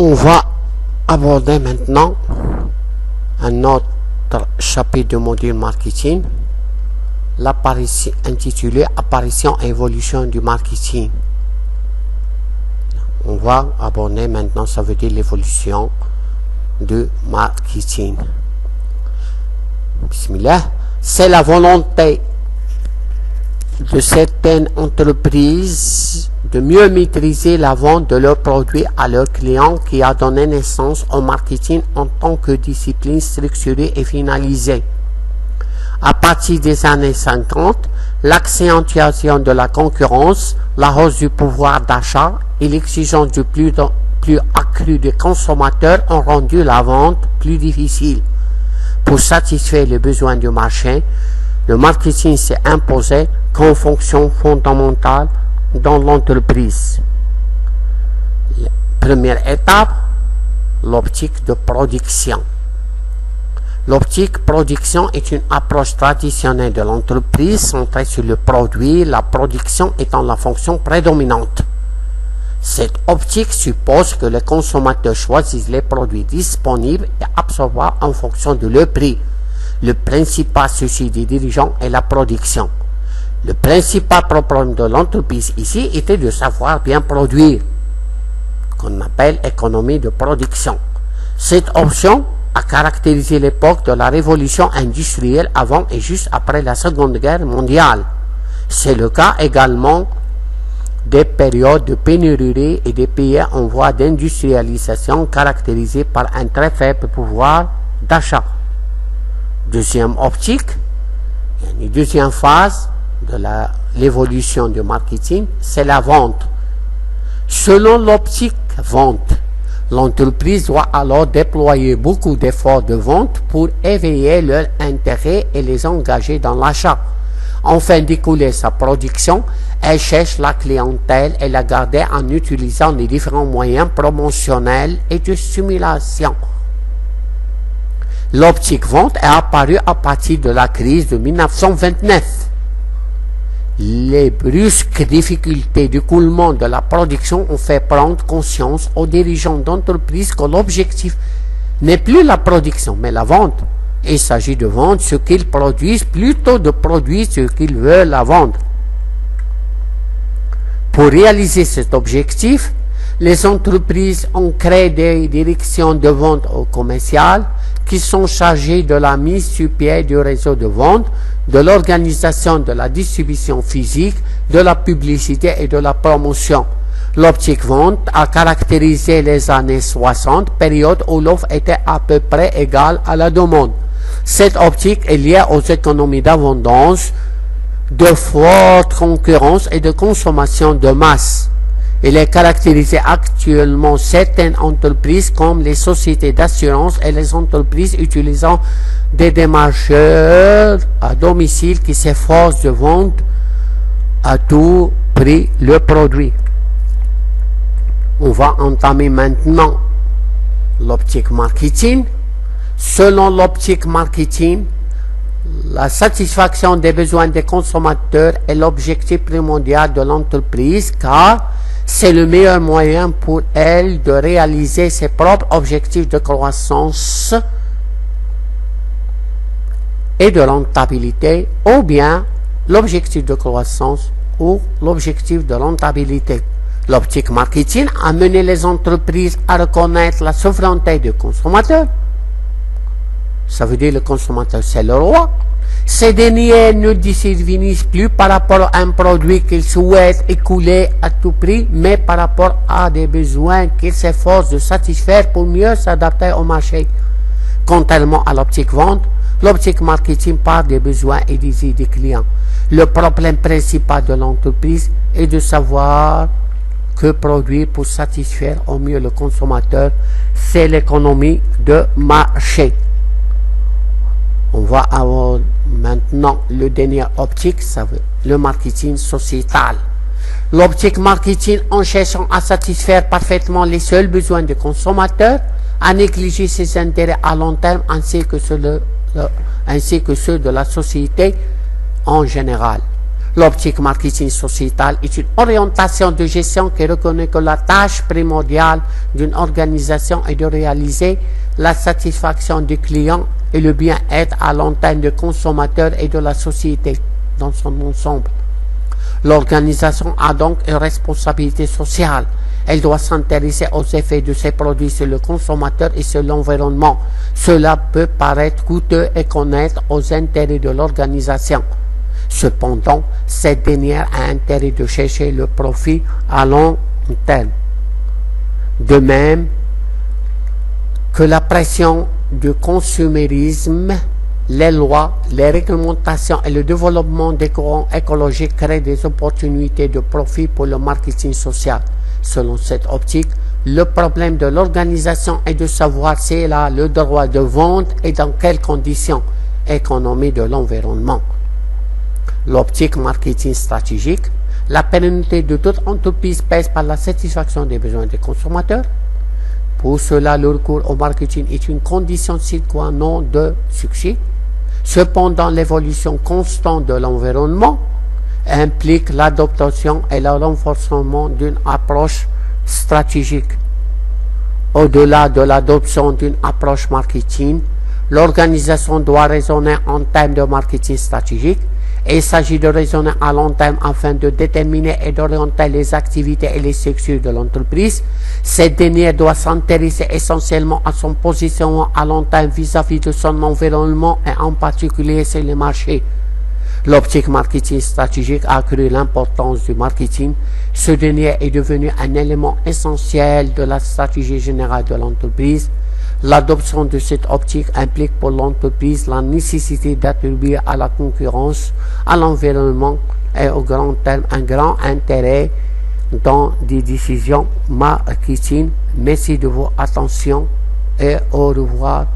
On va aborder maintenant un autre chapitre du module marketing, l'apparition intitulé Apparition et évolution du marketing. On va aborder maintenant, ça veut dire l'évolution du marketing. Bismillah. C'est la volonté de certaines entreprises de mieux maîtriser la vente de leurs produits à leurs clients qui a donné naissance au marketing en tant que discipline structurée et finalisée. À partir des années 50, l'accentuation de la concurrence, la hausse du pouvoir d'achat et l'exigence du plus accru des consommateurs ont rendu la vente plus difficile. Pour satisfaire les besoins du marché, le marketing s'est imposé comme fonction fondamentale dans l'entreprise. Première étape, l'optique de production. L'optique production est une approche traditionnelle de l'entreprise centrée sur le produit, la production étant la fonction prédominante. Cette optique suppose que les consommateurs choisissent les produits disponibles et absorbables en fonction de leur prix. Le principal souci des dirigeants est la production. Le principal problème de l'entreprise ici était de savoir bien produire, qu'on appelle économie de production. Cette option a caractérisé l'époque de la révolution industrielle avant et juste après la Seconde Guerre mondiale. C'est le cas également des périodes de pénurie et des pays en voie d'industrialisation caractérisés par un très faible pouvoir d'achat. Deuxième optique, une deuxième phase de l'évolution du marketing, c'est la vente. Selon l'optique vente, l'entreprise doit alors déployer beaucoup d'efforts de vente pour éveiller leur intérêt et les engager dans l'achat. Afin d'écouler sa production, elle cherche la clientèle et la garder en utilisant les différents moyens promotionnels et de stimulation. L'optique vente est apparue à partir de la crise de 1929. Les brusques difficultés d'écoulement de la production ont fait prendre conscience aux dirigeants d'entreprise que l'objectif n'est plus la production, mais la vente. Il s'agit de vendre ce qu'ils produisent plutôt de produire ce qu'ils veulent la vendre. Pour réaliser cet objectif, les entreprises ont créé des directions de vente commerciales qui sont chargées de la mise sur pied du réseau de vente, de l'organisation de la distribution physique, de la publicité et de la promotion. L'optique vente a caractérisé les années 60, période où l'offre était à peu près égale à la demande. Cette optique est liée aux économies d'abondance, de forte concurrence et de consommation de masse. Il est caractérisé actuellement certaines entreprises comme les sociétés d'assurance et les entreprises utilisant des démarcheurs à domicile qui s'efforcent de vendre à tout prix le produit. On va entamer maintenant l'optique marketing. Selon l'optique marketing, la satisfaction des besoins des consommateurs est l'objectif primordial de l'entreprise car c'est le meilleur moyen pour elle de réaliser ses propres objectifs de croissance et de rentabilité, ou bien l'objectif de croissance ou l'objectif de rentabilité. L'optique marketing a mené les entreprises à reconnaître la souveraineté du consommateur. Ça veut dire le consommateur, c'est le roi. Ces derniers ne discriminent plus par rapport à un produit qu'ils souhaitent écouler à tout prix, mais par rapport à des besoins qu'ils s'efforcent de satisfaire pour mieux s'adapter au marché. Contrairement à l'optique vente, l'optique marketing part des besoins et des idées des clients. Le problème principal de l'entreprise est de savoir que produire pour satisfaire au mieux le consommateur. C'est l'économie de marché. On va avoir maintenant le dernier optique, ça veut le marketing sociétal. L'optique marketing, en cherchant à satisfaire parfaitement les seuls besoins des consommateurs, a négligé ses intérêts à long terme ainsi que ceux de la société en général. L'optique marketing sociétal est une orientation de gestion qui reconnaît que la tâche primordiale d'une organisation est de réaliser la satisfaction du client et le bien-être à long terme des consommateurs et de la société dans son ensemble. L'organisation a donc une responsabilité sociale. Elle doit s'intéresser aux effets de ses produits sur le consommateur et sur l'environnement. Cela peut paraître coûteux et connaître aux intérêts de l'organisation. Cependant, cette dernière a intérêt de chercher le profit à long terme. De même que la pression du consumérisme, les lois, les réglementations et le développement des courants écologiques créent des opportunités de profit pour le marketing social. Selon cette optique, le problème de l'organisation est de savoir si elle a le droit de vente et dans quelles conditions. Économie de l'environnement. L'optique marketing stratégique, la pérennité de toute entreprise pèse par la satisfaction des besoins des consommateurs. Pour cela, le recours au marketing est une condition sine qua non de succès. Cependant, l'évolution constante de l'environnement implique l'adoption et le renforcement d'une approche stratégique. Au-delà de l'adoption d'une approche marketing, l'organisation doit raisonner en termes de marketing stratégique. Il s'agit de raisonner à long terme afin de déterminer et d'orienter les activités et les secteurs de l'entreprise. Cette dernière doit s'intéresser essentiellement à son positionnement à long terme vis-à-vis de son environnement et en particulier sur les marchés. L'optique marketing stratégique a accru l'importance du marketing. Ce dernier est devenu un élément essentiel de la stratégie générale de l'entreprise. L'adoption de cette optique implique pour l'entreprise la nécessité d'attribuer à la concurrence, à l'environnement et au grand terme un grand intérêt dans des décisions marketing. Merci de votre attention et au revoir.